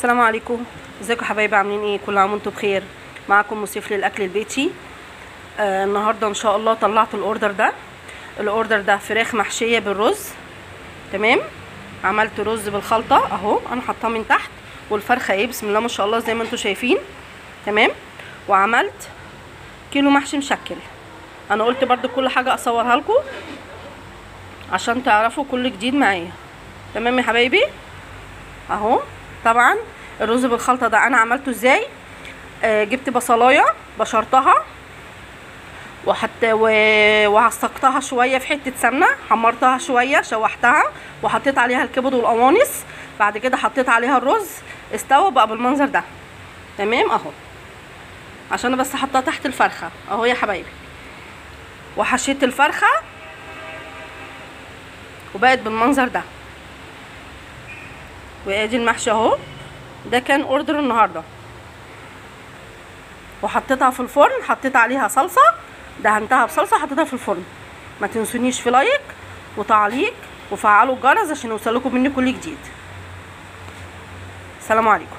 السلام عليكم. ازيكم يا حبايبي؟ عاملين ايه؟ كل عام وانتم بخير. معاكم مصيف للاكل البيتي. النهارده ان شاء الله طلعت الاوردر ده فراخ محشيه بالرز. تمام. عملت رز بالخلطه اهو، انا حاطاه من تحت، والفرخه ايه بسم الله ما شاء الله زي ما انتم شايفين. تمام. وعملت كيلو محشي مشكل. انا قلت برده كل حاجه اصورها لكم عشان تعرفوا كل جديد معايا. تمام يا حبايبي. اهو طبعا الرز بالخلطه ده انا عملته ازاي. جبت بصلايه بشرتها وعصقتها شويه في حته سمنه، حمرتها شويه، شوحتها وحطيت عليها الكبد والقوانص. بعد كده حطيت عليها الرز، استوى بقى بالمنظر ده. تمام اهو، عشان انا بس حطها تحت الفرخه اهو يا حبايبي. وحشيت الفرخه وبقت بالمنظر ده. وادي المحشي اهو، ده كان اوردر النهارده. وحطيتها في الفرن، حطيت عليها صلصه، دهنتها بصلصه، حطيتها في الفرن. ما تنسونيش في لايك وتعليق وفعلوا الجرس عشان يوصلكم مني كل جديد. السلام عليكم.